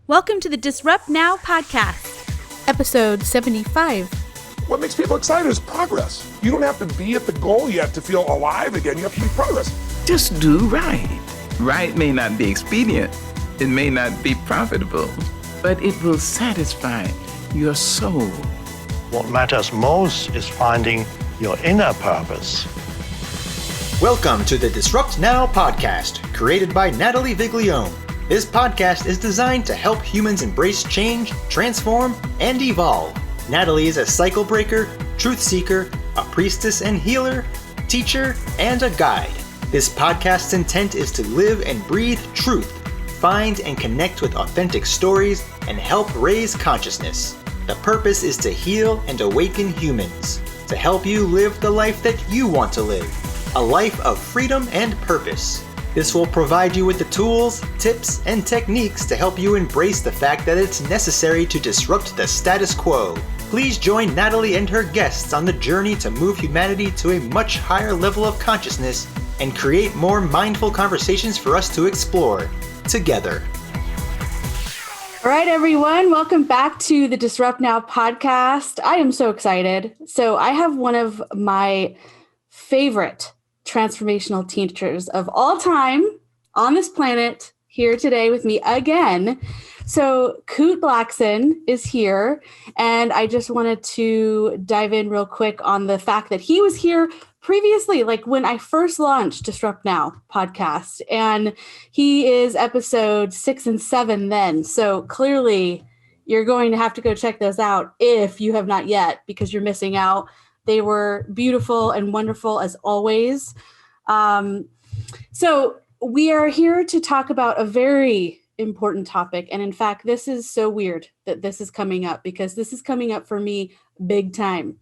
Welcome to the Disrupt Now podcast, episode 75. What makes people excited is progress. You don't have to be at the goal yet to feel alive again. You have to be progress. Just do right. Right may not be expedient. It may not be profitable, but it will satisfy your soul. What matters most is finding your inner purpose. Welcome to the Disrupt Now podcast, created by Natalie Viglione. This podcast is designed to help humans embrace change, transform, and evolve. Natalie is a cycle breaker, truth seeker, a priestess and healer, teacher, and a guide. This podcast's intent is to live and breathe truth, find and connect with authentic stories, and help raise consciousness. The purpose is to heal and awaken humans, to help you live the life that you want to live, a life of freedom and purpose. This will provide you with the tools, tips, and techniques to help you embrace the fact that it's necessary to disrupt the status quo. Please join Natalie and her guests on the journey to move humanity to a much higher level of consciousness and create more mindful conversations for us to explore together. All right, everyone, welcome back to the Disrupt Now podcast. I am so excited. So I have one of my favorite transformational teachers of all time on this planet here today with me again. So Kute Blackson is here, and I just wanted to dive in real quick on the fact that he was here previously, like when I first launched Disrupt Now podcast, and he is episode 6 and 7 then. So clearly you're going to have to go check those out if you have not yet, because you're missing out. They were beautiful and wonderful as always. So we are here to talk about a very important topic. And in fact, this is so weird that this is coming up, because this is coming up for me big time.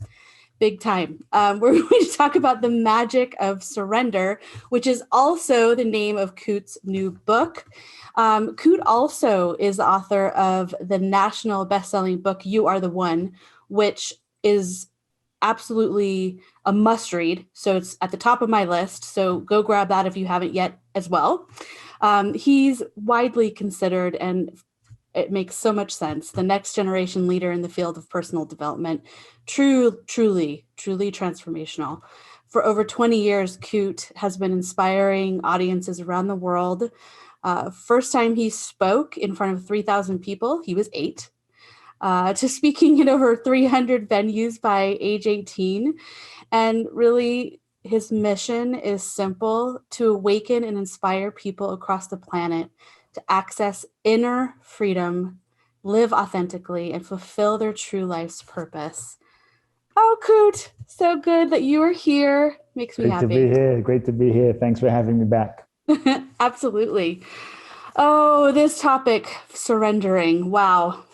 We're going to talk about the magic of surrender, which is also the name of Kute's new book. Kute also is the author of the national best-selling book, You Are the One, which is absolutely a must read. So it's at the top of my list. So go grab that if you haven't yet as well. He's widely considered, and it makes so much sense, the next generation leader in the field of personal development. Truly transformational. For over 20 years, Kute has been inspiring audiences around the world. First time he spoke in front of 3,000 people, he was 8. To speaking in over 300 venues by age 18. And really, his mission is simple: to awaken and inspire people across the planet to access inner freedom, live authentically, and fulfill their true life's purpose. Oh, Kute, so good that you are here. Makes me happy. Great to be here. Thanks for having me back. Absolutely. Oh, this topic, surrendering. Wow.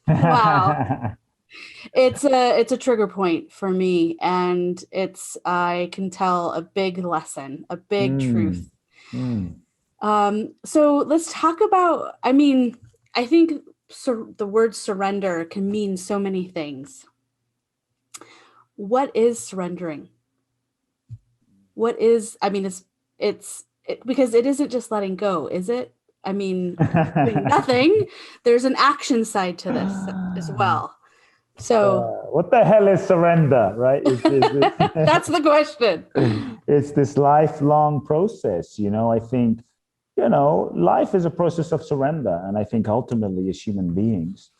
Wow. It's a trigger point for me, and it's, I can tell, a big lesson, a big truth. So let's talk about, I think the word surrender can mean so many things. What is surrendering? What is, it's because it isn't just letting go, is it? Doing nothing. There's an action side to this as well. So what the hell is surrender, right? that's the question. It's this lifelong process. I think, life is a process of surrender. And I think ultimately as human beings,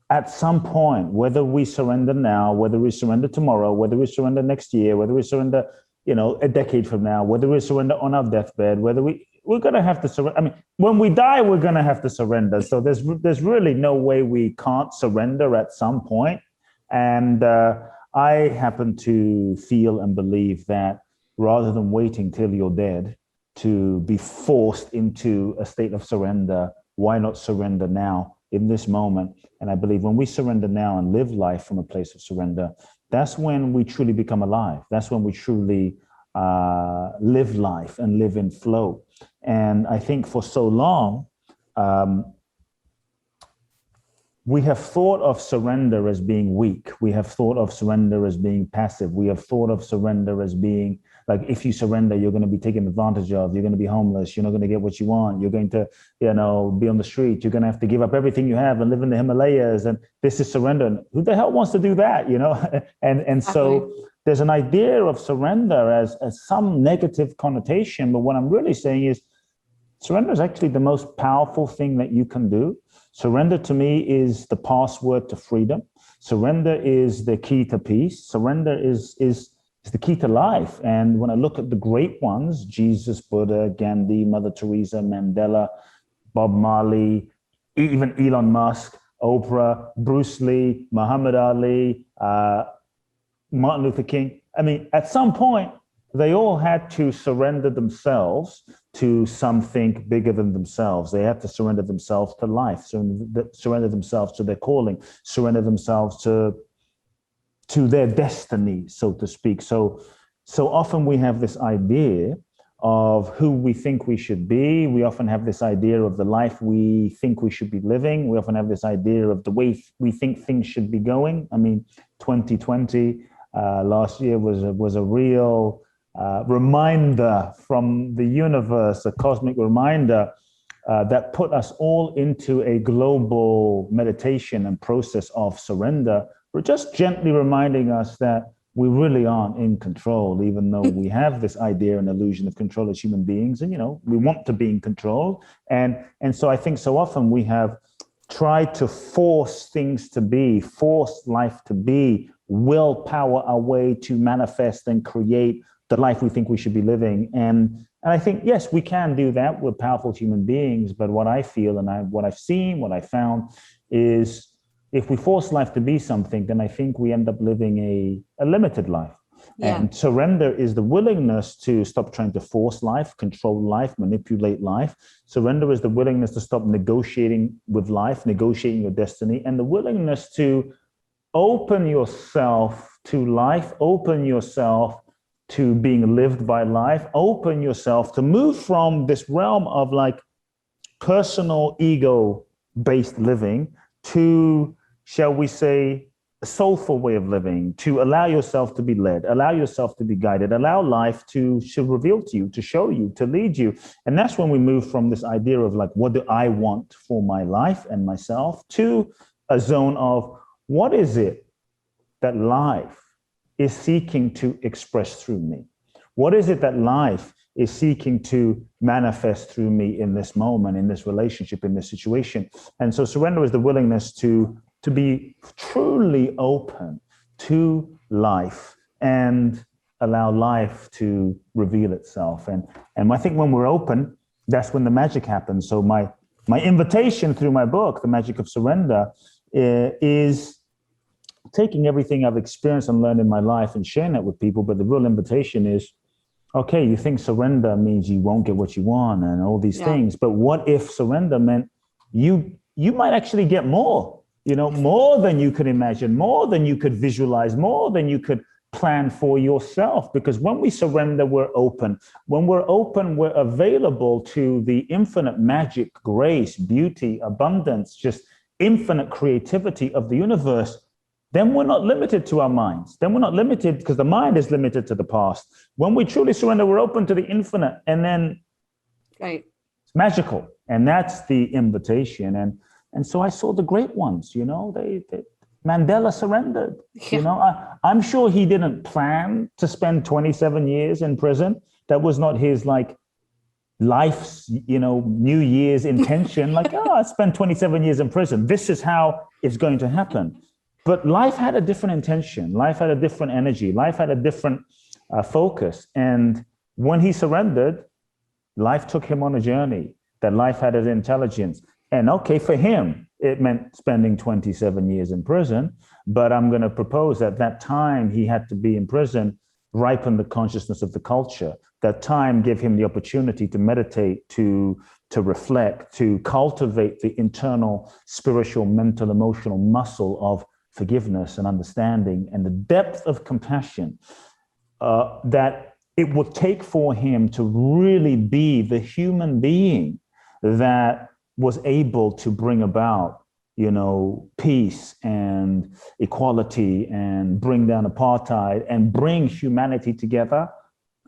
at some point, whether we surrender now, whether we surrender tomorrow, whether we surrender next year, whether we surrender, a decade from now, whether we surrender on our deathbed, whether we're going to have to surrender. When we die, we're going to have to surrender. So there's really no way we can't surrender at some point. And I happen to feel and believe that rather than waiting till you're dead to be forced into a state of surrender, why not surrender now in this moment? And I believe when we surrender now and live life from a place of surrender, that's when we truly become alive. That's when we truly live life and live in flow. And I think for so long, we have thought of surrender as being weak. We have thought of surrender as being passive. We have thought of surrender as being like if you surrender, you're going to be taken advantage of. You're going to be homeless. You're not going to get what you want. You're going to, be on the street. You're going to have to give up everything you have and live in the Himalayas. And this is surrender. And who the hell wants to do that? And so there's an idea of surrender as some negative connotation. But what I'm really saying is surrender is actually the most powerful thing that you can do. Surrender to me is the password to freedom. Surrender is the key to peace. Surrender is the key to life. And when I look at the great ones, Jesus, Buddha, Gandhi, Mother Teresa, Mandela, Bob Marley, even Elon Musk, Oprah, Bruce Lee, Muhammad Ali, Martin Luther King. I mean, at some point, they all had to surrender themselves to something bigger than themselves. They had to surrender themselves to life, surrender themselves to their calling, surrender themselves to their destiny, so to speak. So often we have this idea of who we think we should be. We often have this idea of the life we think we should be living. We often have this idea of the way we think things should be going. I mean, 2020 last year was a real reminder from the universe, a cosmic reminder that put us all into a global meditation and process of surrender. We're just gently reminding us that we really aren't in control, even though we have this idea and illusion of control as human beings. And, we want to be in control. And so I think so often we have tried to force things to be, force life to be, willpower our way to manifest and create the life we think we should be living. And I think, yes, we can do that. We're powerful human beings. But what I feel and what I've seen, what I found is if we force life to be something, then I think we end up living a limited life. Yeah. And surrender is the willingness to stop trying to force life, control life, manipulate life. Surrender is the willingness to stop negotiating with life, negotiating your destiny, and the willingness to open yourself to life, open yourself to being lived by life, open yourself to move from this realm of like personal ego-based living to, shall we say, a soulful way of living, to allow yourself to be led, allow yourself to be guided, allow life to reveal to you, to show you, to lead you. And that's when we move from this idea of like, what do I want for my life and myself, to a zone of what is it that life is seeking to express through me? What is it that life is seeking to manifest through me in this moment, in this relationship, in this situation? And so surrender is the willingness to be truly open to life and allow life to reveal itself. And I think when we're open, that's when the magic happens. So my invitation through my book, The Magic of Surrender, is taking everything I've experienced and learned in my life and sharing that with people. But the real invitation is, okay, you think surrender means you won't get what you want and all these things. But what if surrender meant you might actually get more, more than you could imagine, more than you could visualize, more than you could plan for yourself? Because when we surrender, we're open. When we're open, we're available to the infinite magic, grace, beauty, abundance, just infinite creativity of the universe. Then we're not limited to our minds. Then we're not limited because the mind is limited to the past. When we truly surrender, we're open to the infinite, and then it's magical. And that's the invitation. And so I saw the great ones, they Mandela surrendered. I'm sure he didn't plan to spend 27 years in prison. That was not his life's, New Year's intention. I spent 27 years in prison. This is how it's going to happen. But life had a different intention. Life had a different energy. Life had a different focus. And when he surrendered, life took him on a journey. That life had an intelligence. And okay, for him, it meant spending 27 years in prison. But I'm going to propose that time he had to be in prison ripened the consciousness of the culture. That time gave him the opportunity to meditate, to reflect, to cultivate the internal spiritual, mental, emotional muscle of forgiveness and understanding and the depth of compassion that it would take for him to really be the human being that was able to bring about, peace and equality and bring down apartheid and bring humanity together.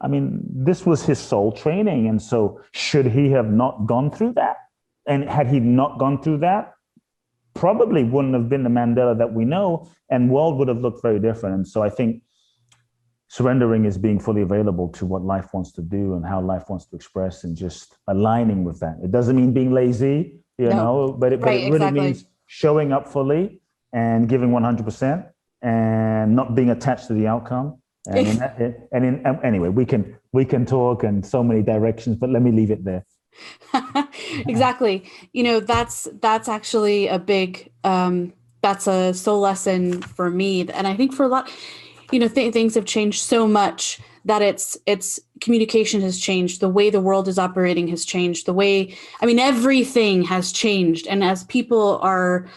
I mean, this was his soul training. And so should he have not gone through that? And had he not gone through that, probably wouldn't have been the Mandela that we know, and world would have looked very different. And so I think surrendering is being fully available to what life wants to do and how life wants to express, and just aligning with that. It doesn't mean being lazy, but it really means showing up fully and giving 100% and not being attached to the outcome. Anyway, we can talk in so many directions, but let me leave it there. Exactly. That's actually a big, that's a soul lesson for me. And I think for a lot, things have changed so much that it's communication has changed. The way the world is operating has changed. Everything has changed. And as people are,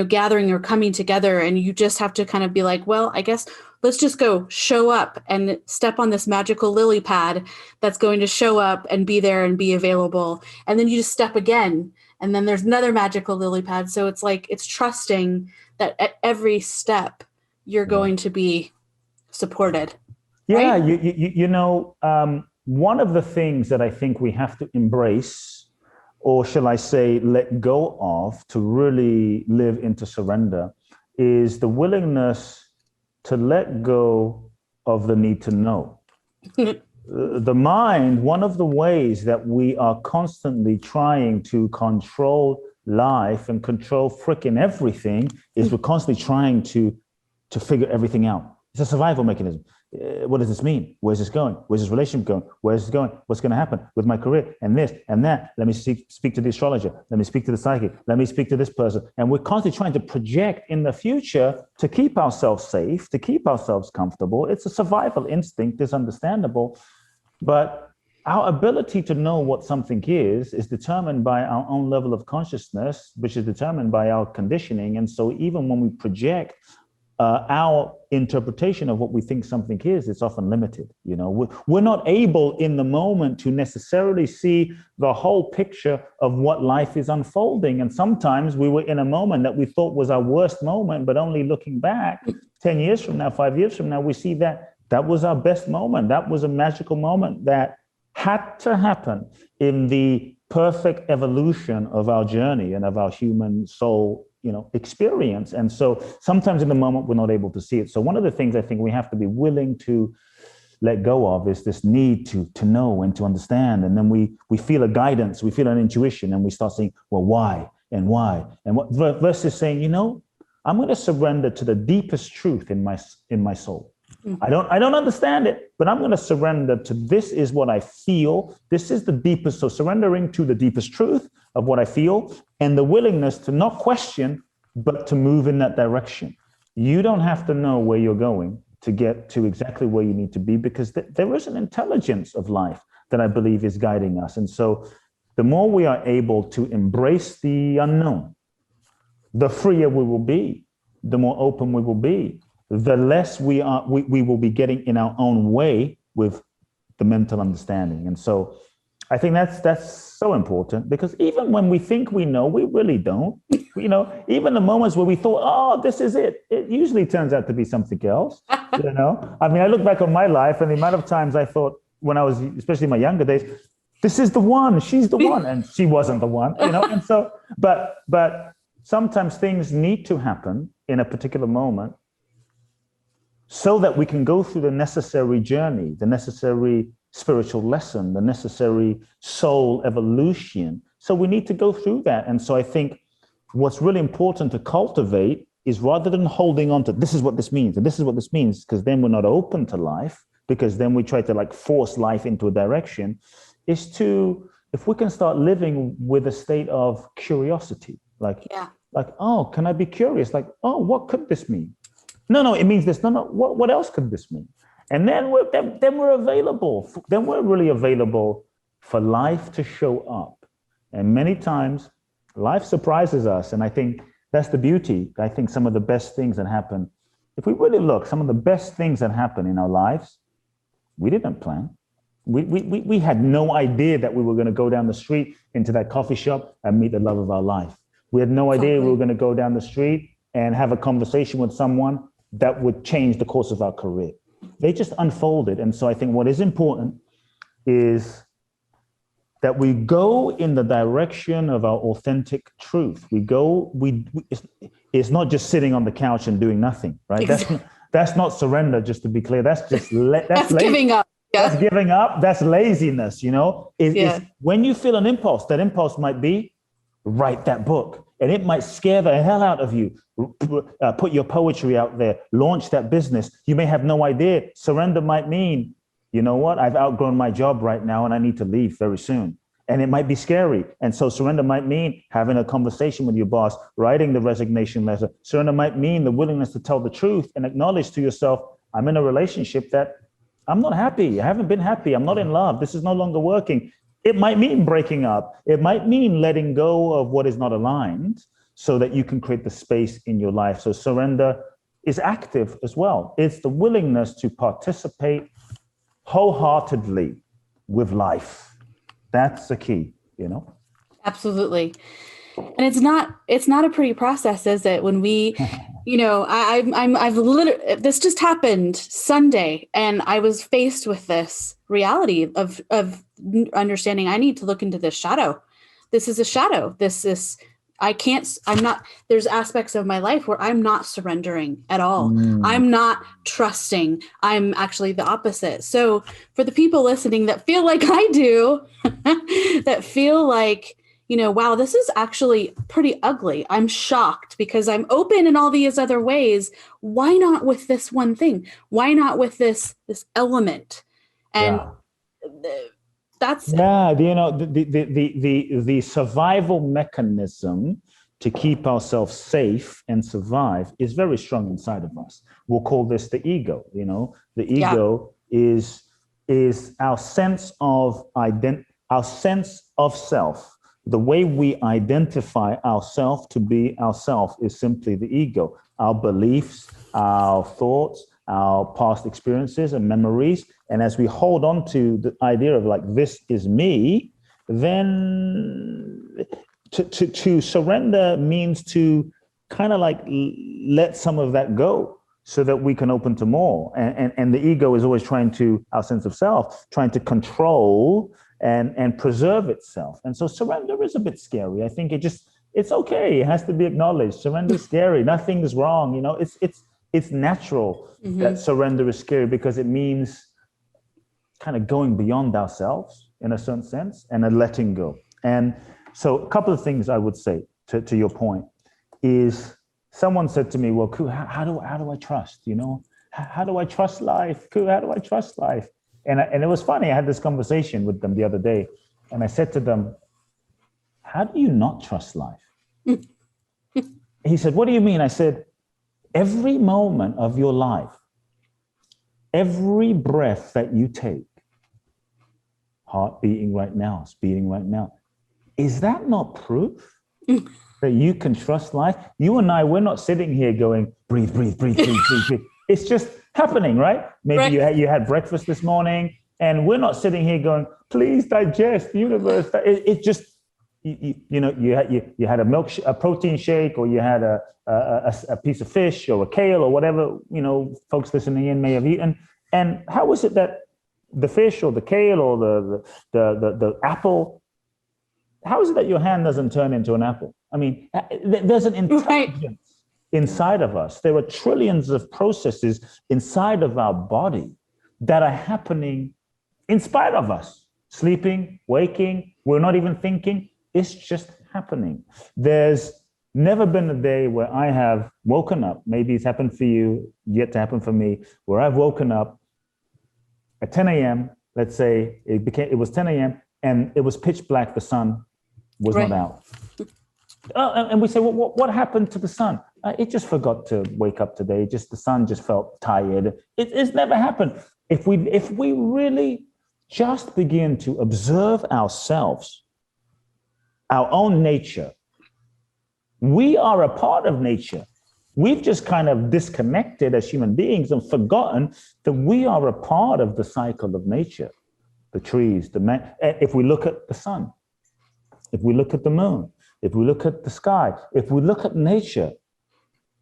gathering or coming together, and you just have to kind of be like, well, I guess let's just go show up and step on this magical lily pad that's going to show up and be there and be available. And then you just step again, and then there's another magical lily pad. So it's like, it's trusting that at every step you're going to be supported. Yeah. Right? One of the things that I think we have to embrace, or shall I say, let go of, to really live into surrender, is the willingness to let go of the need to know. The mind, one of the ways that we are constantly trying to control life and control freaking everything is we're constantly trying to figure everything out. It's a survival mechanism. What does this mean? Where's this going? Where's this relationship going? Where's this going? What's going to happen with my career and this and that? Let me speak to the astrologer. Let me speak to the psychic. Let me speak to this person. And we're constantly trying to project in the future to keep ourselves safe, to keep ourselves comfortable. It's a survival instinct. It's understandable. But our ability to know what something is determined by our own level of consciousness, which is determined by our conditioning. And so even when we project our interpretation of what we think something is, it's often limited. We're not able in the moment to necessarily see the whole picture of what life is unfolding. And sometimes we were in a moment that we thought was our worst moment, but only looking back 10 years from now, 5 years from now, we see that was our best moment. That was a magical moment that had to happen in the perfect evolution of our journey and of our human soul experience. And so sometimes in the moment we're not able to see it. So one of the things I think we have to be willing to let go of is this need to know and to understand. And then we feel a guidance, we feel an intuition, and we start saying, well, why and what, versus saying, I'm going to surrender to the deepest truth in my soul. I don't understand it, but I'm going to surrender to this is what I feel. This is the deepest. So surrendering to the deepest truth of what I feel, and the willingness to not question, but to move in that direction. You don't have to know where you're going to get to exactly where you need to be, because there is an intelligence of life that I believe is guiding us. And so the more we are able to embrace the unknown, the freer we will be, the more open we will be, the less we will be getting in our own way with the mental understanding. And so I think that's so important, because even when we think we know, we really don't. Even the moments where we thought, oh, this is it usually turns out to be something else. I look back on my life and the amount of times I thought, when I was, especially in my younger days, this is the one, she's the one, and she wasn't the one, And so, but sometimes things need to happen in a particular moment so that we can go through the necessary journey, the necessary spiritual lesson, the necessary soul evolution. So we need to go through that. And so I think what's really important to cultivate is, rather than holding on to this is what this means and this is what this means, because then we're not open to life, because then we try to force life into a direction, is to, if we can start living with a state of curiosity, oh, can I be curious? What could this mean? No, it means this. No, what else could this mean? And then we're available. Then we're really available for life to show up. And many times life surprises us. And I think that's the beauty. I think some of the best things that happen, if we really look, some of the best things that happen in our lives, we didn't plan. We had no idea that we were going to go down the street into that coffee shop and meet the love of our life. We had no idea we were going to go down the street and have a conversation with someone that would change the course of our career. They just unfolded. And so I think what is important is that we go in the direction of our authentic truth. It's not just sitting on the couch and doing nothing, right? Exactly. That's not surrender, just to be clear. That's just that's giving up. Yeah. That's giving up. That's laziness, It's when you feel an impulse, that impulse might be write that book. And it might scare the hell out of you. Put your poetry out there, launch that business. You may have no idea. Surrender might mean, you know what? I've outgrown my job right now and I need to leave very soon. And it might be scary. And so surrender might mean having a conversation with your boss, writing the resignation letter. Surrender might mean the willingness to tell the truth and acknowledge to yourself, I'm in a relationship that I'm not happy. I haven't been happy. I'm not in love. This is no longer working. It might mean breaking up. It might mean letting go of what is not aligned so that you can create the space in your life. So surrender is active as well. It's the willingness to participate wholeheartedly with life. That's the key, Absolutely. And it's not a pretty process, is it? When we, I've literally, this just happened Sunday, and I was faced with this reality of understanding I need to look into this shadow. This is a shadow. There's aspects of my life where I'm not surrendering at all. I'm not trusting. I'm actually the opposite. So for the people listening that feel like I do, that feel like, wow, this is actually pretty ugly. I'm shocked because I'm open in all these other ways. Why not with this one thing? Why not with this element? And that's the survival mechanism to keep ourselves safe and survive is very strong inside of us. We'll call this the ego. The ego is our sense of self. The way we identify ourselves to be ourselves is simply the ego. Our beliefs, our thoughts, our past experiences and memories. And as we hold on to the idea of like, this is me, then to surrender means to kind of like let some of that go so that we can open to more. And the ego is always our sense of self, trying to control and preserve itself. And so surrender is a bit scary. I think it's okay. It has to be acknowledged. Surrender is scary. Nothing's wrong. It's natural that surrender is scary because it means kind of going beyond ourselves in a certain sense and a letting go. And so a couple of things I would say to your point is someone said to me, well, Kute, how do I trust? How do I trust life? Kute, how do I trust life? And it was funny. I had this conversation with them the other day, and I said to them, how do you not trust life? He said, what do you mean? I said, every moment of your life, every breath that you take, heart beating right now, it's beating right now, is that not proof that you can trust life? You and I, we're not sitting here going, breathe, breathe, breathe, breathe, breathe, breathe. It's just happening, right? Maybe you had breakfast this morning, and we're not sitting here going, please digest, universe. It just, you had a protein shake, or you had a piece of fish or a kale or whatever, folks listening in may have eaten. And how is it that the fish or the kale or the apple, how is it that your hand doesn't turn into an apple? I mean, there's an intelligence inside of us. There are trillions of processes inside of our body that are happening in spite of us. Sleeping, waking, we're not even thinking. It's just happening. There's never been a day where I have woken up, maybe it's happened for you, yet to happen for me, where I've woken up at 10 a.m., let's say it was 10 a.m., and it was pitch black, the sun was not out. And we say, well, what happened to the sun? It just forgot to wake up today. The sun just felt tired. It's never happened. If we really just begin to observe ourselves, our own nature, we are a part of nature. We've just kind of disconnected as human beings and forgotten that we are a part of the cycle of nature, the trees, the man. If we look at the sun, if we look at the moon, if we look at the sky, if we look at nature,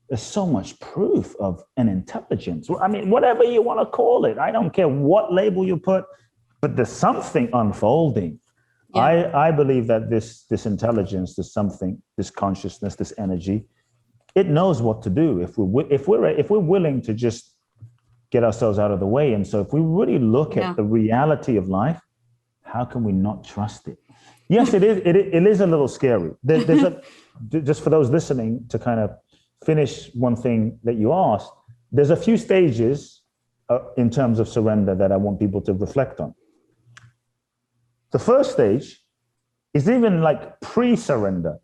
there's so much proof of an intelligence. I mean, whatever you want to call it, I don't care what label you put, but there's something unfolding. Yeah. I believe that this intelligence, this consciousness, this energy, it knows what to do if we're willing to just get ourselves out of the way. And so if we really look at the reality of life, how can we not trust it? Yes, it is a little scary. Just for those listening, to kind of finish one thing that you asked, there's a few stages in terms of surrender that I want people to reflect on. The first stage is even like pre-surrender.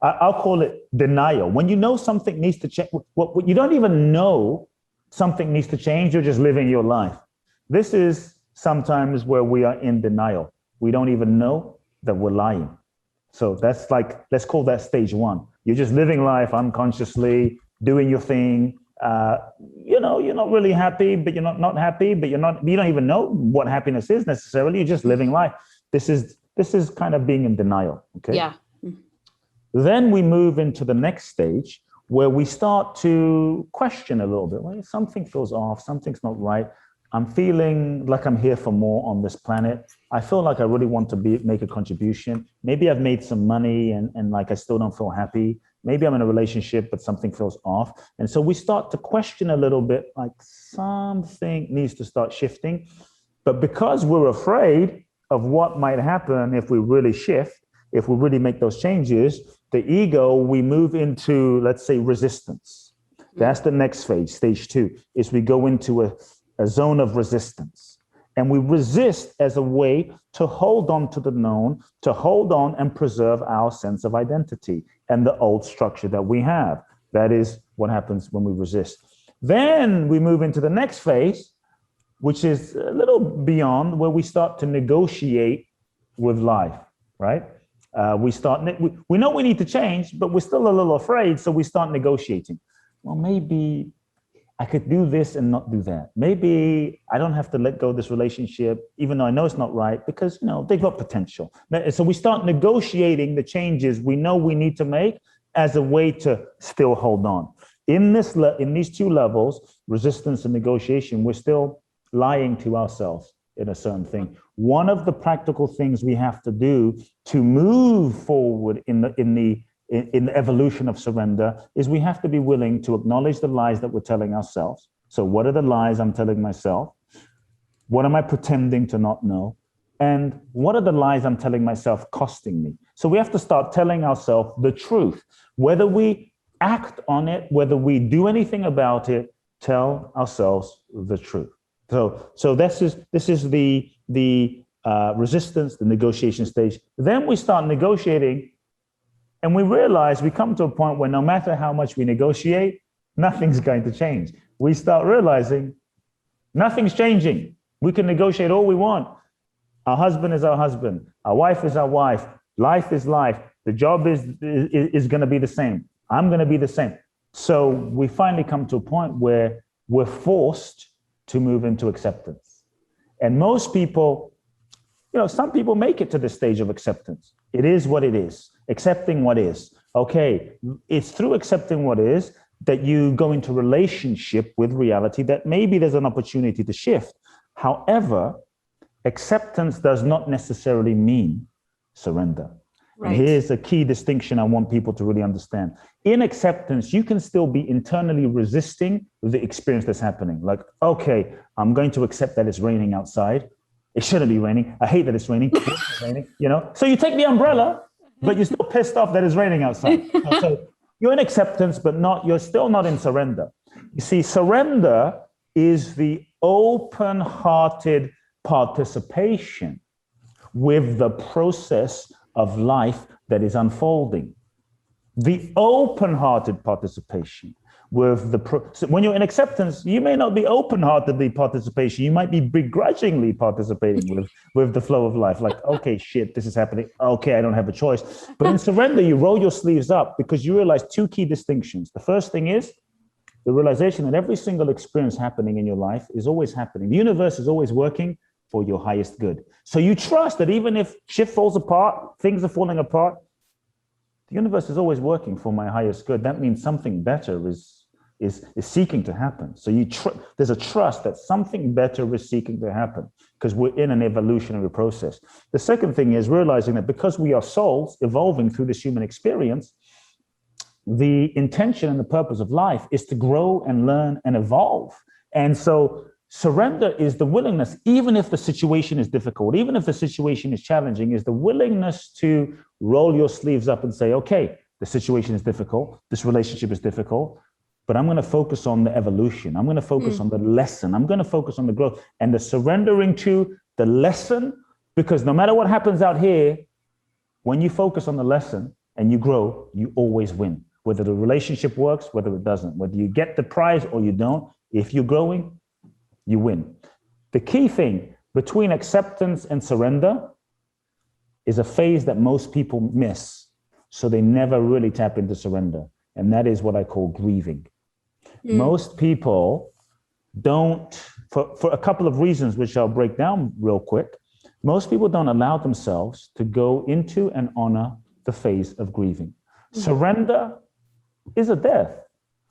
I'll call it denial. When you know something needs to change, you don't even know something needs to change, you're just living your life. This is sometimes where we are in denial. We don't even know that we're lying. So that's like, let's call that stage one. You're just living life unconsciously, doing your thing. You're not really happy, but you're not happy, but you don't even know what happiness is necessarily. You're just living life. This is kind of being in denial. Okay. Yeah. Then we move into the next stage where we start to question a little bit. Well, something feels off. Something's not right. I'm feeling like I'm here for more on this planet. I feel like I really want to make a contribution. Maybe I've made some money and like I still don't feel happy. Maybe I'm in a relationship, but something feels off. And so we start to question a little bit, like something needs to start shifting. But because we're afraid of what might happen if we really shift, if we really make those changes, the ego, we move into, let's say, resistance. That's the next phase. Stage two is we go into a zone of resistance. And we resist as a way to hold on to the known, to hold on and preserve our sense of identity and the old structure that we have. That is what happens when we resist. Then we move into the next phase, which is a little beyond, where we start to negotiate with life, right? We know we need to change, but we're still a little afraid, so we start negotiating. Well, maybe I could do this and not do that. Maybe I don't have to let go of this relationship, even though I know it's not right, because they've got potential. So we start negotiating the changes we know we need to make as a way to still hold on. In these two levels, resistance and negotiation, we're still lying to ourselves in a certain thing. One of the practical things we have to do to move forward in the evolution of surrender is we have to be willing to acknowledge the lies that we're telling ourselves. So what are the lies I'm telling myself? What am I pretending to not know? And what are the lies I'm telling myself costing me? So we have to start telling ourselves the truth. Whether we act on it, whether we do anything about it, tell ourselves the truth. So this is the resistance, the negotiation stage. Then we start negotiating, and we realize we come to a point where no matter how much we negotiate, nothing's going to change. We start realizing nothing's changing. We can negotiate all we want. Our husband is our husband. Our wife is our wife. Life is life. The job is going to be the same. I'm going to be the same. So we finally come to a point where we're forced to move into acceptance. And most people, some people make it to this stage of acceptance. It is what it is. Accepting what is. Okay, it's through accepting what is that you go into relationship with reality that maybe there's an opportunity to shift. However, acceptance does not necessarily mean surrender. Right. And here's a key distinction I want people to really understand. In acceptance, you can still be internally resisting the experience that's happening. Like, okay, I'm going to accept that it's raining outside. It shouldn't be raining. I hate that it's raining. It's raining, So you take the umbrella, but you're still pissed off that it's raining outside. So you're in acceptance, but you're still not in surrender. You see, surrender is the open-hearted participation with the process of life that is unfolding. The open-hearted participation with when you're in acceptance, you may not be open-heartedly participation. You might be begrudgingly participating with the flow of life. Like, okay, shit, this is happening. Okay, I don't have a choice. But in surrender, you roll your sleeves up because you realize two key distinctions. The first thing is the realization that every single experience happening in your life is always happening. The universe is always working for your highest good. So you trust that even if shit falls apart, things are falling apart, the universe is always working for my highest good. That means something better is is seeking to happen. So there's a trust that something better is seeking to happen because we're in an evolutionary process. The second thing is realizing that because we are souls evolving through this human experience, the intention and the purpose of life is to grow and learn and evolve. And so surrender is the willingness, even if the situation is difficult, even if the situation is challenging, is the willingness to roll your sleeves up and say, okay, the situation is difficult, this relationship is difficult, but I'm going to focus on the evolution. I'm going to focus on the lesson. I'm going to focus on the growth and the surrendering to the lesson, because no matter what happens out here, when you focus on the lesson and you grow, you always win. Whether the relationship works, whether it doesn't, whether you get the prize or you don't, if you're growing, you win. The key thing between acceptance and surrender is a phase that most people miss. So they never really tap into surrender. And that is what I call grieving. Most people don't, for a couple of reasons, which I'll break down real quick, most people don't allow themselves to go into and honor the phase of grieving. Surrender is a death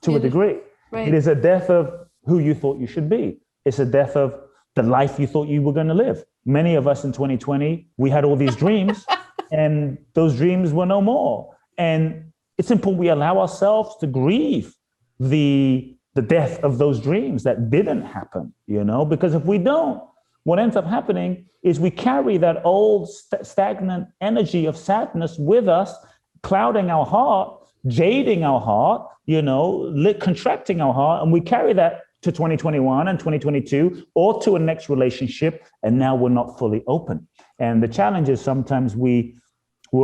to a degree. Right. It is a death of who you thought you should be. It's a death of the life you thought you were going to live. Many of us in 2020, we had all these dreams and those dreams were no more. And it's important we allow ourselves to grieve the death of those dreams that didn't happen, because if we don't, what ends up happening is we carry that old stagnant energy of sadness with us, clouding our heart, jading our heart, contracting our heart, and we carry that to 2021 and 2022 or to a next relationship, and now we're not fully open. And the challenge is sometimes we're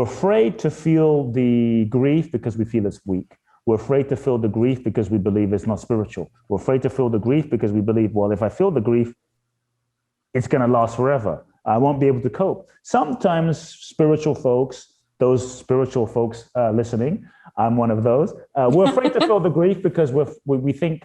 afraid to feel the grief because we feel it's weak. We're afraid to feel the grief because we believe it's not spiritual. We're afraid to feel the grief because we believe, well, if I feel the grief, it's going to last forever. I won't be able to cope. Sometimes spiritual folks, those spiritual folks listening, I'm one of those. We're afraid to feel the grief because we think,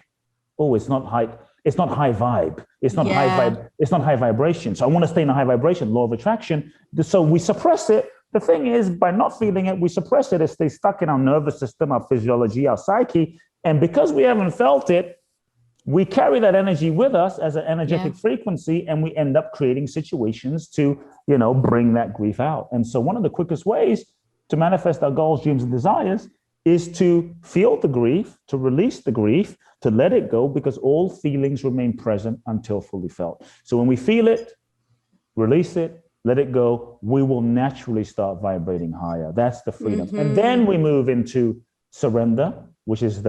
oh, it's not high vibe. It's not high vibe. It's not high vibration. So I want to stay in a high vibration, law of attraction. So we suppress it. The thing is, by not feeling it, we suppress it. It stays stuck in our nervous system, our physiology, our psyche. And because we haven't felt it, we carry that energy with us as an energetic frequency, and we end up creating situations to, bring that grief out. And so one of the quickest ways to manifest our goals, dreams, and desires is to feel the grief, to release the grief, to let it go, because all feelings remain present until fully felt. So when we feel it, release it, let it go, we will naturally start vibrating higher. That's the freedom. And then we move into surrender, which is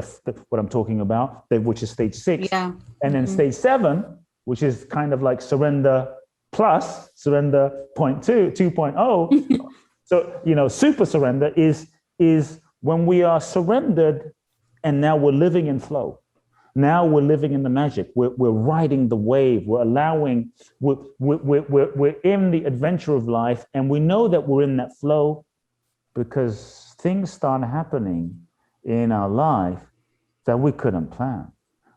what I'm talking about, which is stage 6. Yeah. And then stage 7, which is kind of like surrender plus, surrender 2.0. So, super surrender is when we are surrendered and now we're living in flow. Now we're living in the magic. We're riding the wave. We're allowing, we're in the adventure of life, and we know that we're in that flow because things start happening in our life that we couldn't plan.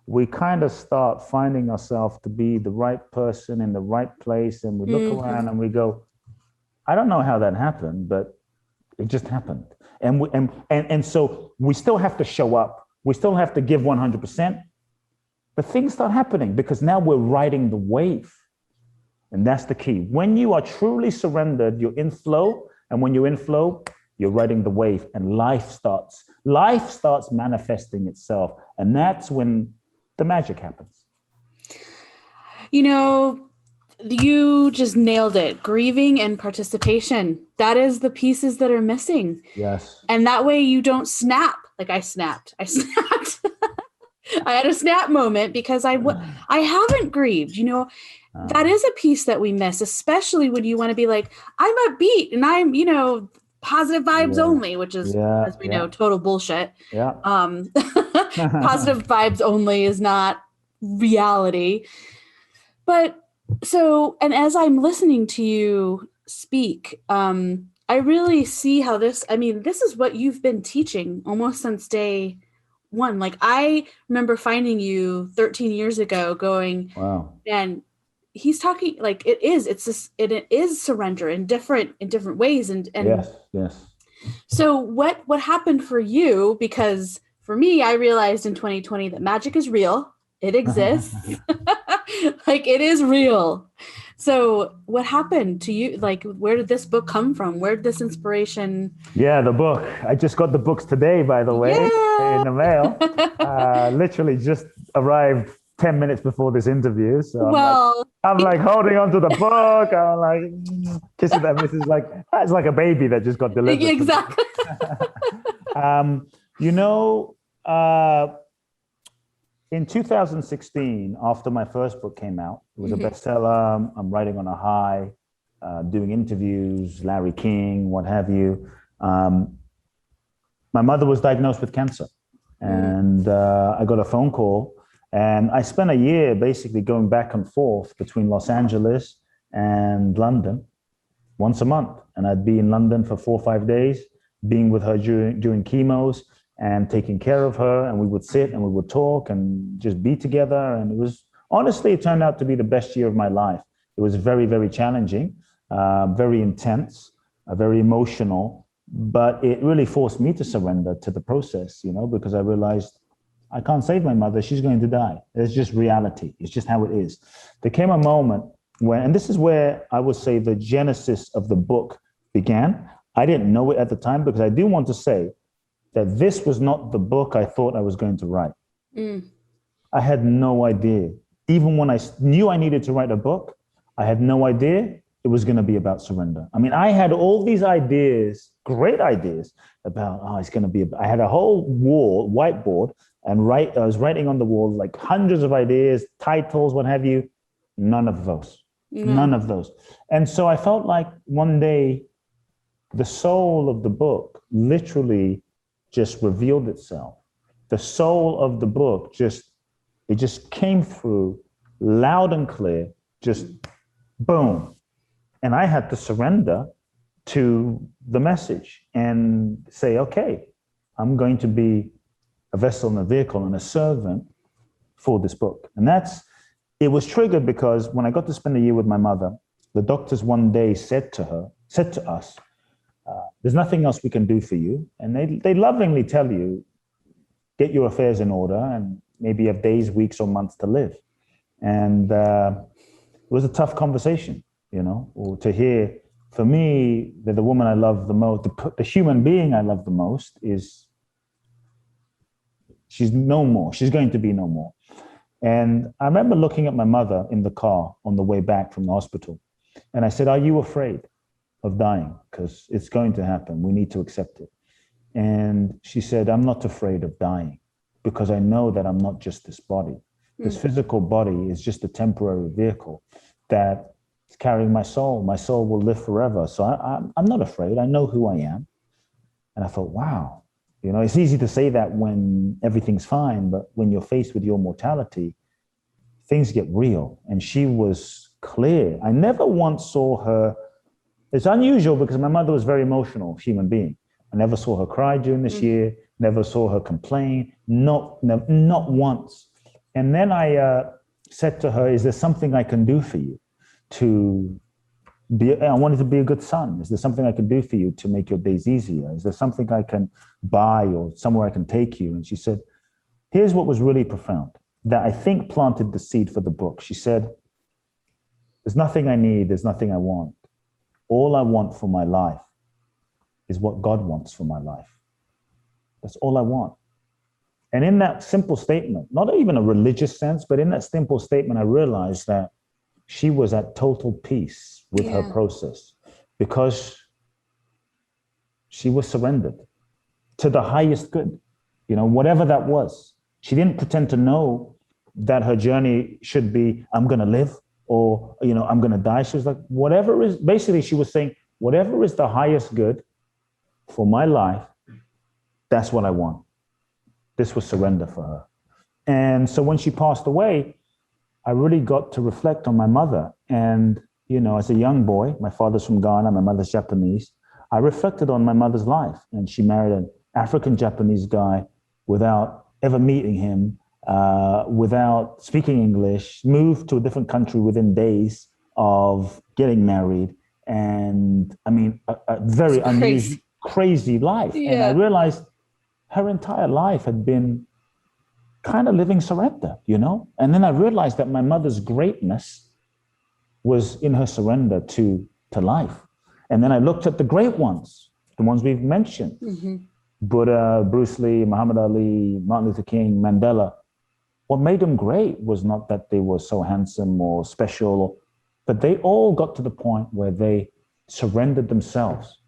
We kind of start finding ourselves to be the right person in the right place, and we look around and we go, I don't know how that happened, but it just happened. And so we still have to show up. We still have to give 100%, but things start happening because now we're riding the wave. And that's the key. When you are truly surrendered, you're in flow. And when you're in flow, you're riding the wave, and life starts manifesting itself. And that's when the magic happens. You just nailed it. Grieving and participation. That is the pieces that are missing. Yes. And that way you don't snap. Like I snapped. I had a snap moment because I haven't grieved. That is a piece that we miss, especially when you want to be like, I'm upbeat and I'm, positive vibes only, which is, as we know, total bullshit. Yeah. Positive vibes only is not reality. But so, and as I'm listening to you speak, I really see how this is what you've been teaching almost since day one. Like I remember finding you 13 years ago going, wow. And he's talking like it is surrender in different ways. And yes. So what happened for you? Because for me, I realized in 2020 that magic is real. It exists. Like, it is real. So what happened to you? Like, where did this book come from? Where did this inspiration? Yeah, the book. I just got the books today, by the way, in the mail. Literally just arrived 10 minutes before this interview. So I'm like holding onto the book. I'm like kissing them. This is like, it's like a baby that just got delivered. Exactly. You know, in 2016, after my first book came out, it was a bestseller. I'm writing on a high, doing interviews, Larry King, what have you. My mother was diagnosed with cancer, and I got a phone call, and I spent a year basically going back and forth between Los Angeles and London once a month. And I'd be in London for 4 or 5 days, being with her during chemos and taking care of her. And we would sit and we would talk and just be together. And it was, honestly, it turned out to be the best year of my life. It was very, very challenging, very intense, very emotional, but it really forced me to surrender to the process, because I realized I can't save my mother. She's going to die. It's just reality. It's just how it is. There came a moment when, and this is where I would say the genesis of the book began. I didn't know it at the time, because I do want to say that this was not the book I thought I was going to write. I had no idea. Even when I knew I needed to write a book, I had no idea it was going to be about surrender. I mean, I had all these ideas, great ideas about, it's going to be, I had a whole whiteboard, and I was writing on the wall, like hundreds of ideas, titles, what have you. None of those. None of those. And so I felt like one day the soul of the book literally just revealed itself. The soul of the book it just came through loud and clear, just boom. And I had to surrender to the message and say, okay, I'm going to be a vessel and a vehicle and a servant for this book. And it was triggered because when I got to spend a year with my mother, the doctors one day said to us, there's nothing else we can do for you. And they lovingly tell you, get your affairs in order and maybe you have days, weeks, or months to live. And it was a tough conversation, or to hear. For me, that the woman I love the most, the human being I love the most she's no more. She's going to be no more. And I remember looking at my mother in the car on the way back from the hospital. And I said, are you afraid of dying? Because it's going to happen. We need to accept it. And she said, I'm not afraid of dying, because I know that I'm not just this body. This physical body is just a temporary vehicle that is carrying my soul. My soul will live forever. So I'm not afraid. I know who I am. And I thought, wow, it's easy to say that when everything's fine, but when you're faced with your mortality, things get real. And she was clear. I never once saw her. It's unusual because my mother was a very emotional human being. I never saw her cry during this year, never saw her complain, not once. And then I said to her, is there something I can do for you I wanted to be a good son. Is there something I can do for you to make your days easier? Is there something I can buy or somewhere I can take you? And she said, here's what was really profound, that I think planted the seed for the book. She said, there's nothing I need, there's nothing I want. All I want for my life is what God wants for my life. That's all I want. And in that simple statement, not even a religious sense, but in that simple statement, I realized that she was at total peace with her process, because she was surrendered to the highest good, whatever that was. She didn't pretend to know that her journey should be, I'm going to live, or, I'm going to die. She was like, whatever is, basically she was saying, whatever is the highest good for my life, that's what I want. This was surrender for her. And so when she passed away, I really got to reflect on my mother. And, as a young boy, my father's from Ghana, my mother's Japanese, I reflected on my mother's life. And she married an African Japanese guy without ever meeting him, without speaking English, moved to a different country within days of getting married. And I mean, a very unusual, crazy life. Yeah. And I realized her entire life had been kind of living surrender, you know? And then I realized that my mother's greatness was in her surrender to life. And then I looked at the great ones, the ones we've mentioned, Buddha, Bruce Lee, Muhammad Ali, Martin Luther King, Mandela. What made them great was not that they were so handsome or special, but they all got to the point where they surrendered themselves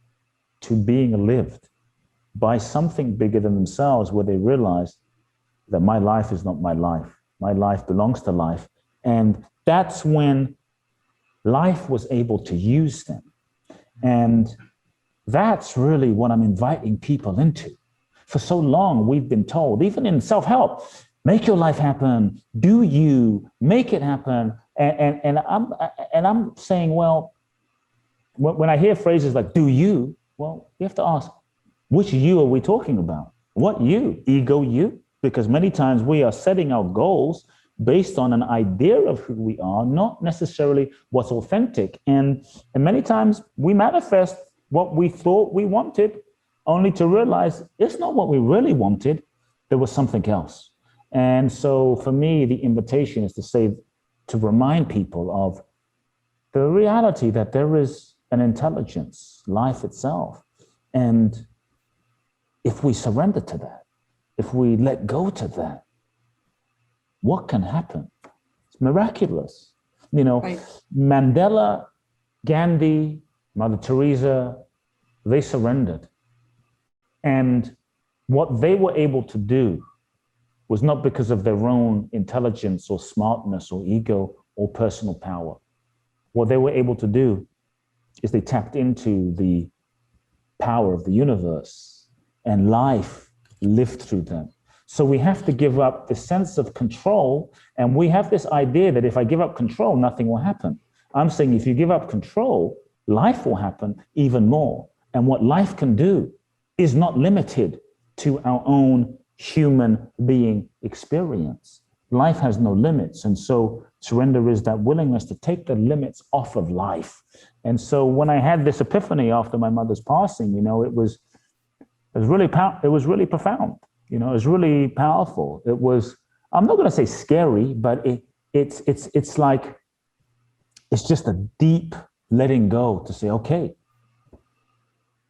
to being lived by something bigger than themselves, where they realized that my life is not my life. My life belongs to life. And that's when life was able to use them. And that's really what I'm inviting people into. For so long, we've been told, even in self-help, make your life happen, do you, make it happen. And I'm saying, well, when I hear phrases like, do you, well, you have to ask, which you are we talking about? What you? Ego you? Because many times we are setting our goals based on an idea of who we are, not necessarily what's authentic. And many times we manifest what we thought we wanted, only to realize it's not what we really wanted. There was something else. And so for me, the invitation is to say, to remind people of the reality that there is an intelligence, life itself. And if we surrender to that, if we let go to that, what can happen? It's miraculous. You know, right. Mandela, Gandhi, Mother Teresa, they surrendered. And what they were able to do was not because of their own intelligence or smartness or ego or personal power. What they were able to do is they tapped into the power of the universe, and life lived through them. So we have to give up the sense of control, and we have this idea that if I give up control, nothing will happen. I'm saying if you give up control, life will happen even more. And what life can do is not limited to our own human being experience. Life has no limits. And so surrender is that willingness to take the limits off of life. And so when I had this epiphany after my mother's passing, you know, it was really profound. You know, it was really powerful. It was, I'm not going to say scary, but it's like, it's just a deep letting go to say, okay,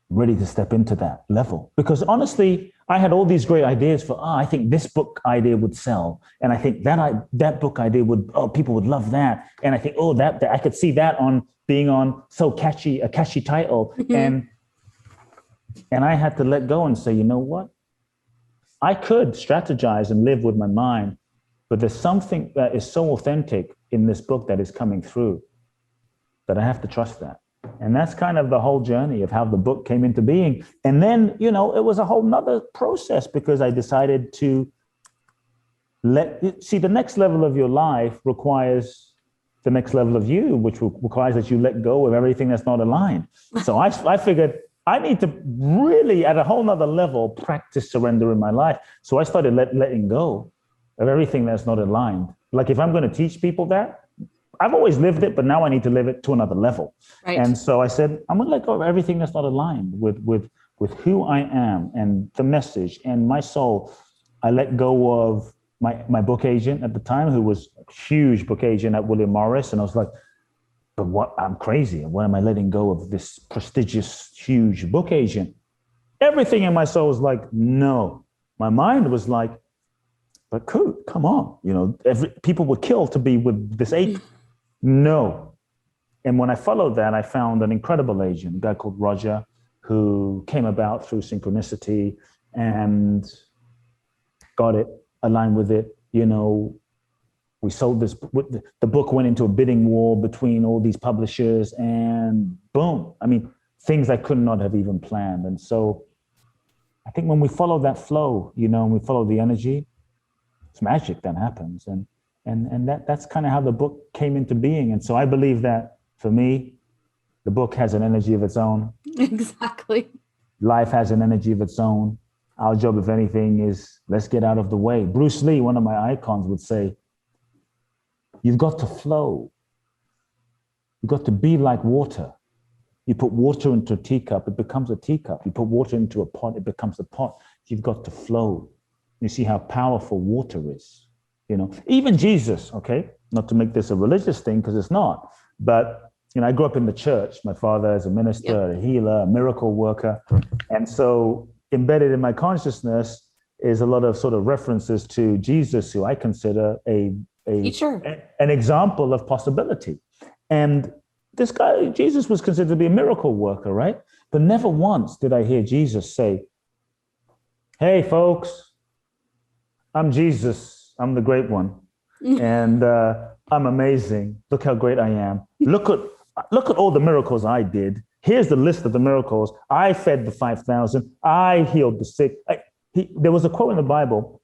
ready to step into that level. Because honestly, I had all these great ideas for, I think this book idea would sell. And I think that book idea would, people would love that. And I think, that I could see that on being on a catchy title. And I had to let go and say, you know what? I could strategize and live with my mind, but there's something that is so authentic in this book that is coming through that I have to trust that. And that's kind of the whole journey of how the book came into being. And then, you know, it was a whole nother process because I decided to the next level of your life requires the next level of you, which requires that you let go of everything that's not aligned. So I figured I need to really, at a whole nother level, practice surrender in my life. So I started letting go of everything that's not aligned. Like if I'm going to teach people that, I've always lived it, but now I need to live it to another level. Right. And so I said, I'm going to let go of everything that's not aligned with who I am and the message and my soul. I let go of my book agent at the time, who was a huge book agent at William Morris. And I was like, but what? I'm crazy. Why am I letting go of this prestigious, huge book agent? Everything in my soul was like, no. My mind was like, but Kute, come on. You know, people would kill to be with this agent. No. And when I followed that, I found an incredible agent, a guy called Roger, who came about through synchronicity and got it, aligned with it. You know, we sold this, the book went into a bidding war between all these publishers, and boom. I mean, things I could not have even planned. And so I think when we follow that flow, you know, and we follow the energy, it's magic that happens. And that's kind of how the book came into being. And so I believe that for me, the book has an energy of its own. Exactly. Life has an energy of its own. Our job, if anything, is let's get out of the way. Bruce Lee, one of my icons, would say, you've got to flow. You've got to be like water. You put water into a teacup, it becomes a teacup. You put water into a pot, it becomes a pot. you've got to flow. You see how powerful water is. Even Jesus, okay, not to make this a religious thing because it's not, but I grew up in the church. My father is a minister, a healer, a miracle worker. And so embedded in my consciousness is a lot of sort of references to Jesus, who I consider an example of possibility. And this guy, Jesus, was considered to be a miracle worker, right? But never once did I hear Jesus say, hey, folks, I'm Jesus. I'm the great one. And I'm amazing. Look how great I am. Look at all the miracles I did. Here's the list of the miracles. I fed the 5,000. I healed the sick. There was a quote in the Bible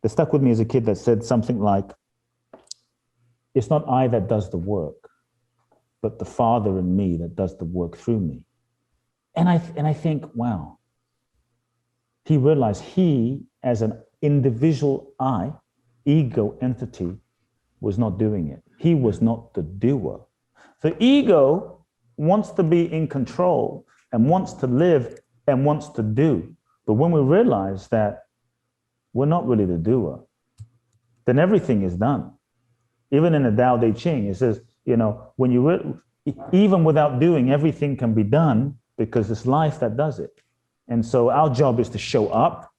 that stuck with me as a kid that said something like, it's not I that does the work, but the Father in me that does the work through me. And I think, wow, he realized he, as an individual ego entity, was not doing it. He was not the doer. The ego wants to be in control and wants to live and wants to do. But when we realize that we're not really the doer, then everything is done. Even in the Tao Te Ching, it says, when even without doing, everything can be done because it's life that does it. And so our job is to show up,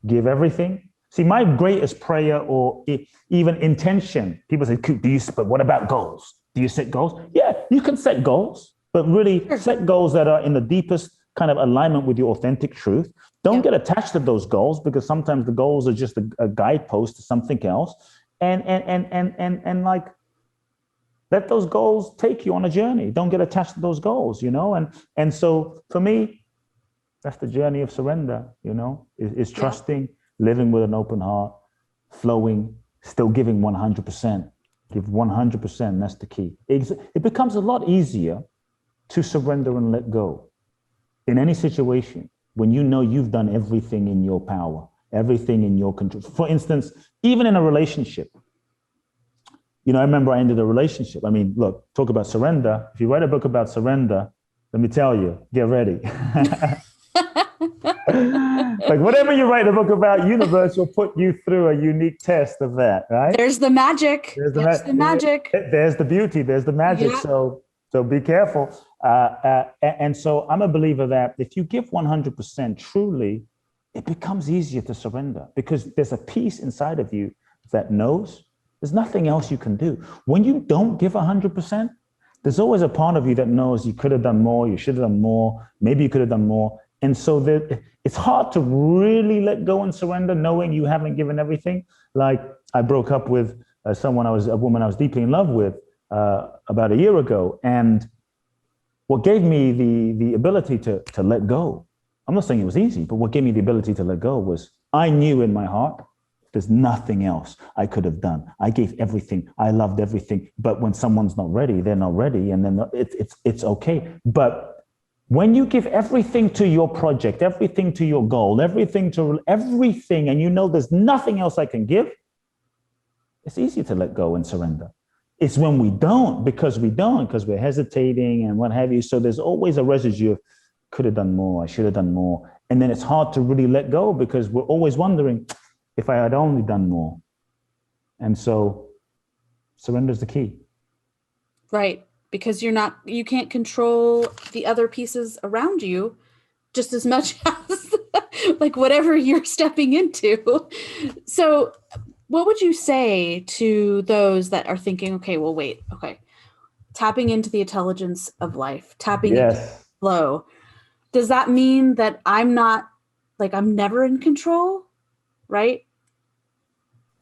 give everything. See, my greatest prayer or even intention, people say, but what about goals? Do you set goals? Yeah, you can set goals, but really set goals that are in the deepest kind of alignment with your authentic truth. Don't get attached to those goals, because sometimes the goals are just a guidepost to something else. And like, let those goals take you on a journey. Don't get attached to those goals, And so for me, that's the journey of surrender, is trusting, living with an open heart, flowing, still giving 100%. Give 100%, that's the key. It becomes a lot easier to surrender and let go in any situation when you know you've done everything in your power, everything in your control. For instance, even in a relationship, I remember I ended a relationship. I mean, look, talk about surrender. If you write a book about surrender, let me tell you, get ready. Like whatever you write a book about, universe will put you through a unique test of that, right? There's the magic. There's the magic. There's the beauty. There's the magic. Yeah. So be careful. And so I'm a believer that if you give 100% truly, it becomes easier to surrender, because there's a peace inside of you that knows there's nothing else you can do. When you don't give 100%, there's always a part of you that knows you could have done more, you should have done more, maybe you could have done more. And so it's hard to really let go and surrender, knowing you haven't given everything. Like I broke up with a woman I was deeply in love with about a year ago. And what gave me the ability to let go, I'm not saying it was easy, but what gave me the ability to let go was I knew in my heart, there's nothing else I could have done. I gave everything. I loved everything. But when someone's not ready, they're not ready. And then it's okay. But when you give everything to your project, everything to your goal, everything, and you know there's nothing else I can give, it's easy to let go and surrender. It's when we don't, because we're hesitating and what have you. So there's always a residue of could have done more, I should have done more. And then it's hard to really let go, because we're always wondering if I had only done more. And so surrender is the key. Right. Because you can't control the other pieces around you just as much as like whatever you're stepping into. So what would you say to those that are thinking, okay, tapping into the intelligence of life, tapping into flow, does that mean that I'm never in control? Right?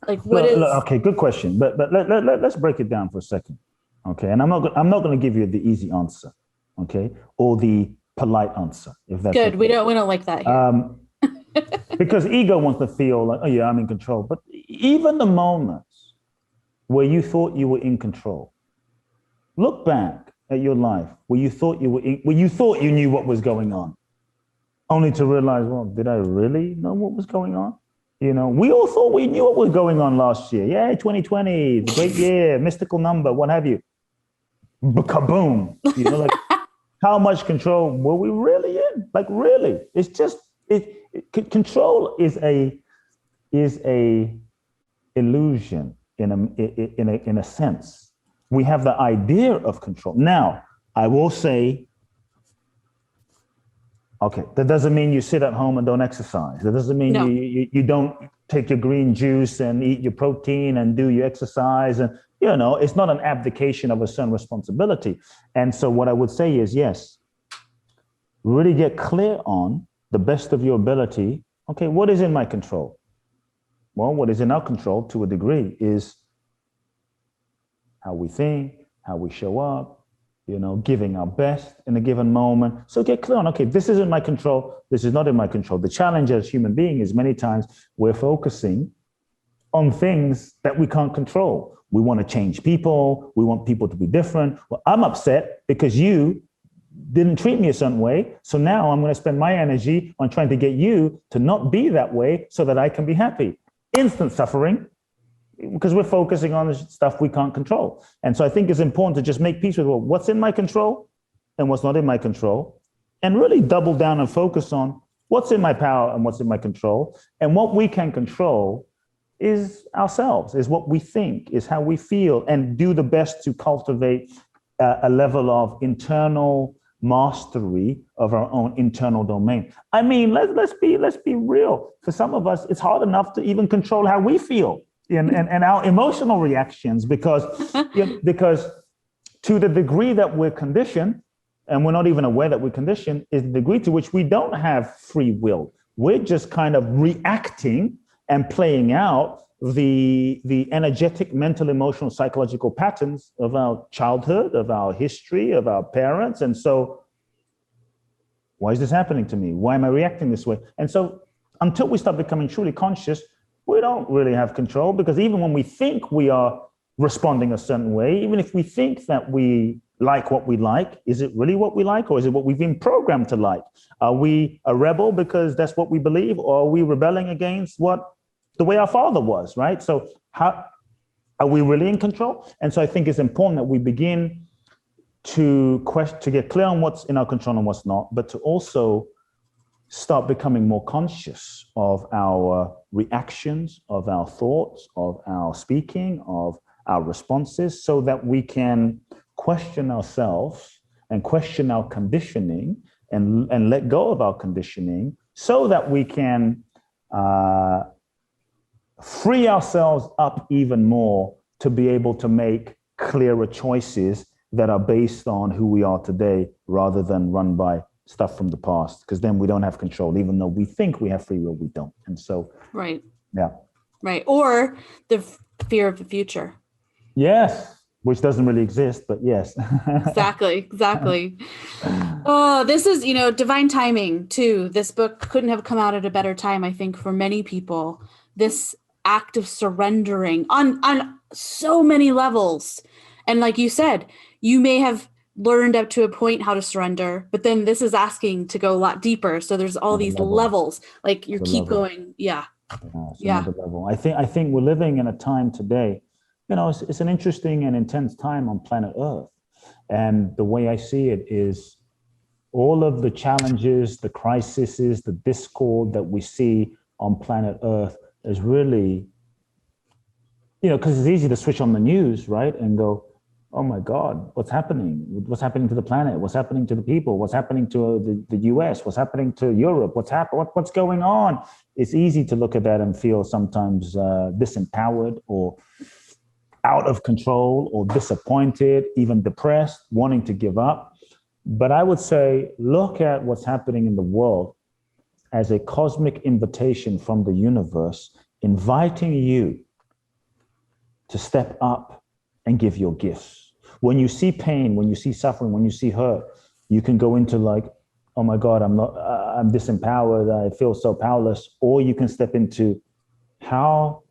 Like okay, good question. But let's break it down for a second. Okay, and I'm not going to give you the easy answer, okay, or the polite answer, if that's good. Okay. We don't like that here. Because ego wants to feel like, oh yeah, I'm in control. But even the moments where you thought you were in control, look back at your life where you thought you knew what was going on, only to realize, well, did I really know what was going on? We all thought we knew what was going on last year. Yeah, 2020, it's a great year, mystical number, what have you. Kaboom! Like how much control were we really in? Like really? It's just control is a illusion in a sense. We have the idea of control. Now, I will say, okay, that doesn't mean you sit at home and don't exercise. That doesn't mean you don't take your green juice and eat your protein and do your exercise. And, it's not an abdication of a certain responsibility. And so what I would say is, yes, really get clear on the best of your ability. Okay, what is in my control? Well, what is in our control to a degree is how we think, how we show up, giving our best in a given moment. So get clear on, okay, this is in my control. This is not in my control. The challenge as human beings is many times we're focusing on things that we can't control. We want to change people. We want people to be different. Well, I'm upset because you didn't treat me a certain way. So now I'm going to spend my energy on trying to get you to not be that way so that I can be happy. Instant suffering, because we're focusing on the stuff we can't control. And so I think it's important to just make peace with what's in my control and what's not in my control, and really double down and focus on what's in my power and what's in my control. And what we can control is ourselves, is what we think, is how we feel, and do the best to cultivate a level of internal mastery of our own internal domain. I mean, let's be real. For some of us, it's hard enough to even control how we feel and our emotional reactions, because to the degree that we're conditioned, and we're not even aware that we're conditioned, is the degree to which we don't have free will. We're just kind of reacting and playing out the energetic, mental, emotional, psychological patterns of our childhood, of our history, of our parents. And so, why is this happening to me? Why am I reacting this way? And so, until we start becoming truly conscious, we don't really have control, because even when we think we are responding a certain way, even if we think that we like what we like, is it really what we like, or is it what we've been programmed to like? Are we a rebel because that's what we believe, or are we rebelling against the way our father was, right? So how are we really in control? And so I think it's important that we begin to get clear on what's in our control and what's not, but to also start becoming more conscious of our reactions, of our thoughts, of our speaking, of our responses, so that we can question ourselves and question our conditioning and let go of our conditioning, so that we can free ourselves up even more to be able to make clearer choices that are based on who we are today, rather than run by stuff from the past, because then we don't have control, even though we think we have free will, we don't. And so, right. Yeah. Right. Or the fear of the future. Yes. Which doesn't really exist, but yes. Exactly. Oh, this is, divine timing too. This book couldn't have come out at a better time, I think, for many people. This act of surrendering on so many levels. And like you said, you may have learned up to a point how to surrender, but then this is asking to go a lot deeper. So there's all these levels, like you keep going. Yeah. Level. I think we're living in a time today, it's an interesting and intense time on planet Earth. And the way I see it is all of the challenges, the crises, the discord that we see on planet Earth is really, because it's easy to switch on the news, right? And go, oh my God, what's happening? What's happening to the planet? What's happening to the people? What's happening to the US? What's happening to Europe? What's going on? It's easy to look at that and feel sometimes disempowered or out of control or disappointed, even depressed, wanting to give up. But I would say, look at what's happening in the world as a cosmic invitation from the universe, inviting you to step up and give your gifts. When you see pain, when you see suffering, when you see hurt, you can go into like, oh my God, I'm disempowered, I feel so powerless. Or you can step into, how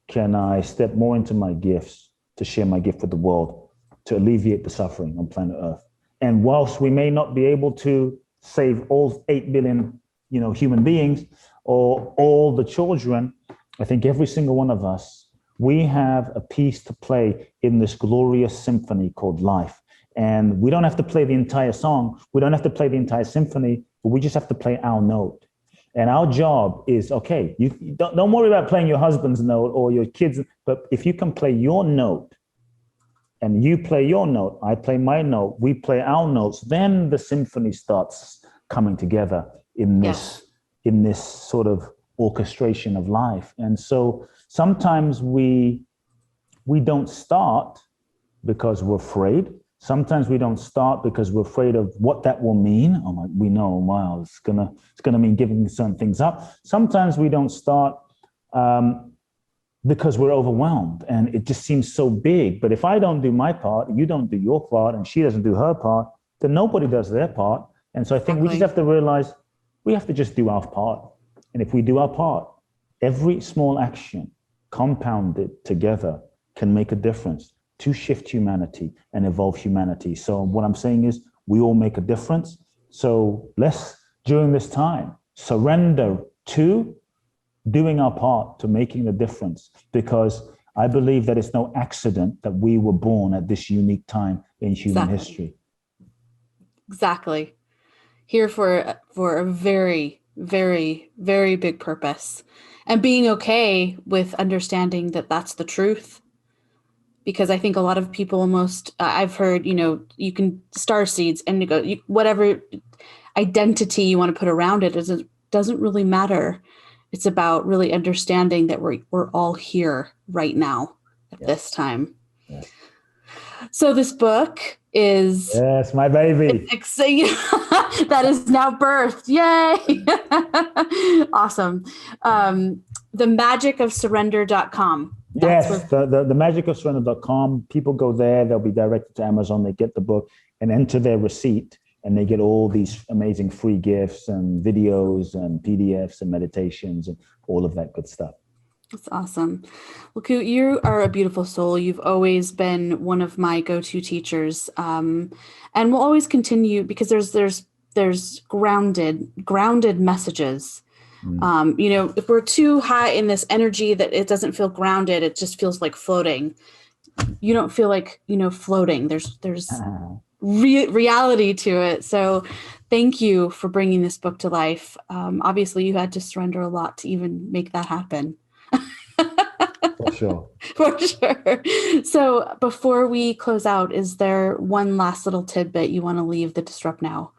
can I step more into my gifts to share my gift with the world, to alleviate the suffering on planet Earth? And whilst we may not be able to save all 8 billion, human beings or all the children, I think every single one of us, we have a piece to play in this glorious symphony called life. And we don't have to play the entire song. We don't have to play the entire symphony, but we just have to play our note. And our job is, okay, you don't worry about playing your husband's note or your kids, but if you can play your note and you play your note, I play my note, we play our notes, then the symphony starts coming together in this sort of orchestration of life. And so sometimes we don't start because we're afraid. Sometimes we don't start because we're afraid of what that will mean. We know, wow, it's gonna mean giving certain things up. Sometimes we don't start because we're overwhelmed and it just seems so big. But if I don't do my part, you don't do your part, and she doesn't do her part, then nobody does their part. And so I think we just have to realize we have to just do our part. And if we do our part, every small action compounded together can make a difference to shift humanity and evolve humanity. So what I'm saying is we all make a difference. So let's, during this time, surrender to doing our part to making a difference, because I believe that it's no accident that we were born at this unique time in human history. Exactly. Here for a very, very, very big purpose, and being okay with understanding that that's the truth. Because I think a lot of people almost, I've heard, you can star seeds and you go, whatever identity you want to put around it, doesn't really matter. It's about really understanding that we're all here right now at this time. Yeah. So this book is... Yes, my baby. That is now birthed. Yay. Awesome. The magickofsurrender.com. Yes, the magickofsurrender.com. People go there, they'll be directed to Amazon, they get the book and enter their receipt, and they get all these amazing free gifts and videos and PDFs and meditations and all of that good stuff. That's awesome. Well, Kute, you are a beautiful soul. You've always been one of my go-to teachers, and we'll always continue, because there's grounded messages. If we're too high in this energy that it doesn't feel grounded, it just feels like floating. You don't feel like, floating. There's reality to it. So thank you for bringing this book to life. Obviously you had to surrender a lot to even make that happen. For sure. For sure. So before we close out, is there one last little tidbit you want to leave the Disrupt Now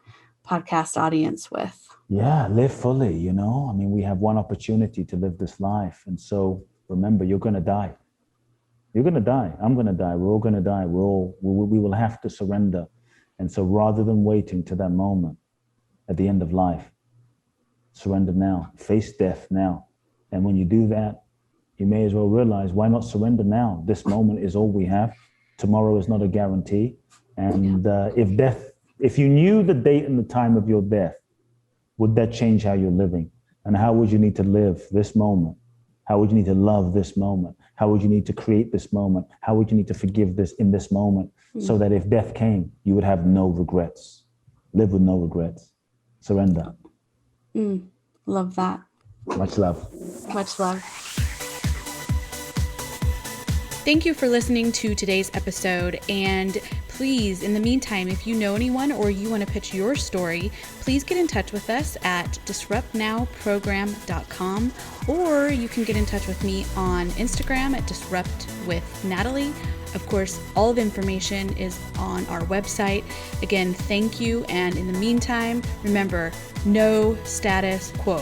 podcast audience with? Yeah, live fully, we have one opportunity to live this life. And so remember, you're going to die. You're going to die. I'm going to die. We're all going to die. We will have to surrender. And so rather than waiting to that moment at the end of life, surrender now, face death now. And when you do that, you may as well realize, why not surrender now? This moment is all we have. Tomorrow is not a guarantee. And if you knew the date and the time of your death, would that change how you're living? And how would you need to live this moment? How would you need to love this moment? How would you need to create this moment? How would you need to forgive this in this moment? So that if death came, you would have no regrets. Live with no regrets. Surrender. Love that. Much love. Much love. Thank you for listening to today's episode. And please, in the meantime, if you know anyone or you want to pitch your story, please get in touch with us at disruptnowprogram.com, or you can get in touch with me on Instagram at disruptwithnatalie. Of course, all of the information is on our website. Again, thank you. And in the meantime, remember, no status quo.